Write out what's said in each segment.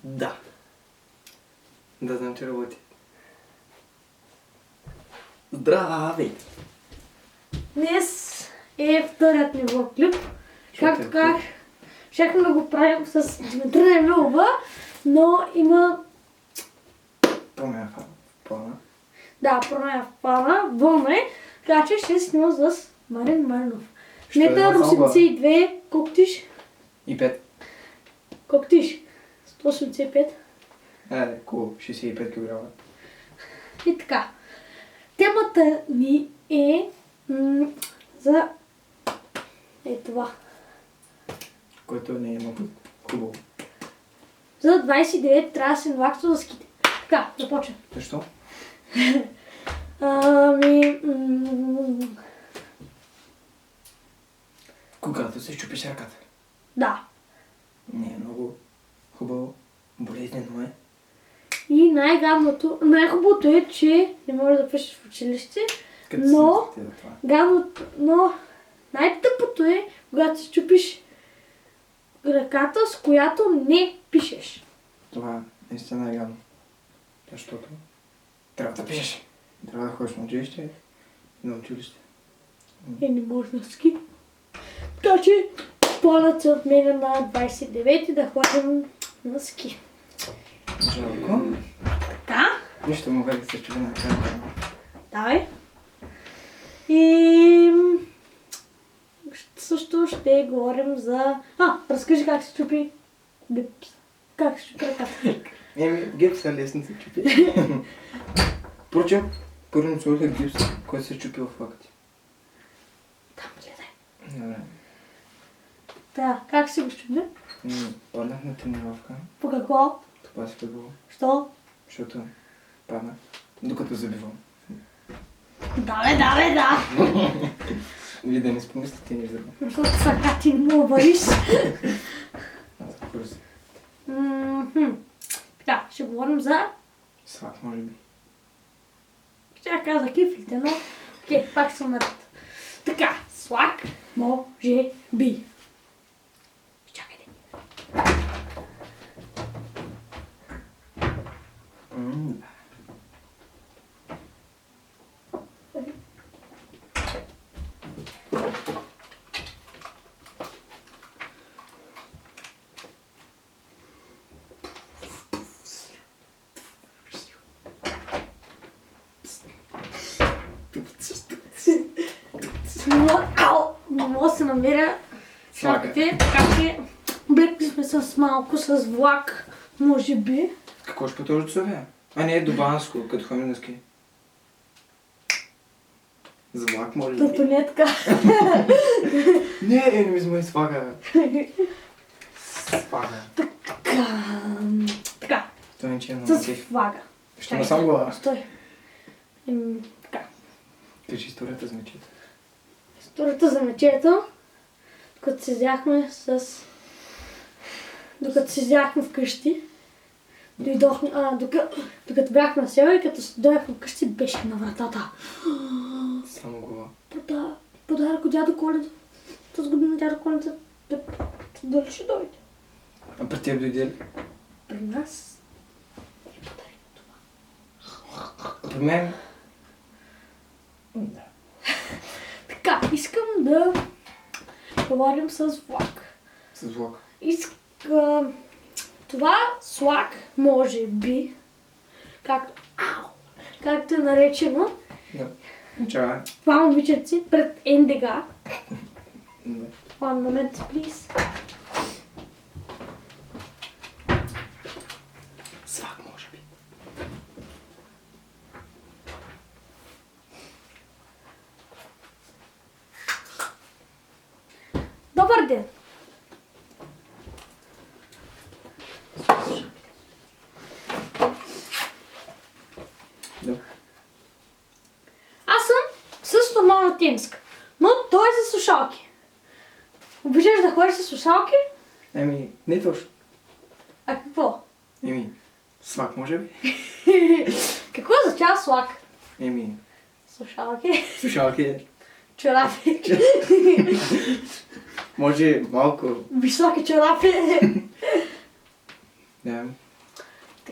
Да. Да, знам, че работи. Здравей! Днес е вторият ни влог клип. Както казах, щяхме да го правим с Димитър Емилова, но има... Промяна в плана. Да, промяна в плана, вълна е, така че ще снимам с Марин Маринов. Метър 82, колко тиш? И 5. Колко тиш? 185. Около 65 кг. И така. Темата ни е за това. Което не е много хубаво. За 29 трябва да се наваксва за ските. Така, започвам. Защо? Когато се чупиш ръката. Да. Не е много хубаво. Болезнено е. И най-хубавото е, че не можеш да пишеш в училище, но най-тъпото е, когато се чупиш ръката, с която не пишеш. Това наистина е гадно. Защото трябва да пишеш. Трябва да ходиш на училище и на училище. Не можеш на ски. Така че планът се отменя на 29 да ходим на ски. Жалко. Така. Нищо му да се чуди на края. Давай. И също ще говорим за... разкажи как се чупи гипс. Как се чупи ръката. Гипса лесно се чупи. Впрочем, първо ми сложих гипс, който се чупи в лакътя. Там гледай. Добре. Да, как си го чупи? Паднах на тренировка. По какво? Това си футбол. Що? Защото паднах, докато забивам. Да. Вие да не спомислите ни за това. Защото сега ти не му вариш. Курс. Така, ще говорим за... Слаб, може би. Ще каза кифлите, но... Окей, пак съм наред. Така, слак, може би. Чакайте. Не мога да се намеря шапките, така че блекли сме с малко с влак, може би. Какво ще потължи това? Не, до Банско, като ходим на ски. За влак, може ли? Тото не е така. Не ми взмай свага. Свага. Така. Това не че е много С тих. влага. Ще ма сам глава. Стой. Така. Кажи историята за мечета. Историята за мечето, докато се взяхме вкъщи, дойдохме, докато бяхме на село и като дойдохме вкъщи, беше на вратата. Само глава. Подарък от дядо Коледа. Тази година дядо Коледа дали ще дойде? А при теб дойде ли? При нас е подарено това. При мен? Да. Така, искам да говорим с влак. С влак. Това слак, може би, както е наречено, Да. Чао. това момиченци пред НДГ. Да. One moment, please. Свак, може би. Добър ден! Да. Аз съм с нормална тенска, но той е за слушалки. Обичаш да ходиш с слушалки? Не точно. А какво? Свак, може би. Какво означава слак? Слушалки. Слушалки. Чорапи. Може малко. Високи чорапи. Да.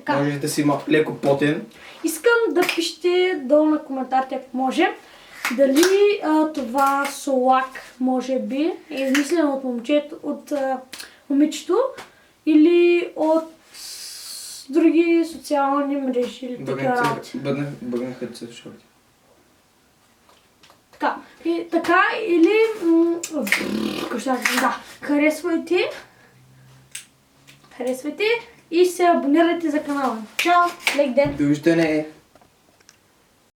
Така. Може да си леко потен. Искам да пишете долу на коментарите, ако може, дали това солак, може би, е измислено от момичето или от други социални мрежи или така работи. Бъгнаха се в шорти. Така, така или харесвайте и се абонирайте за канала. Чао, лек ден! Довиждане!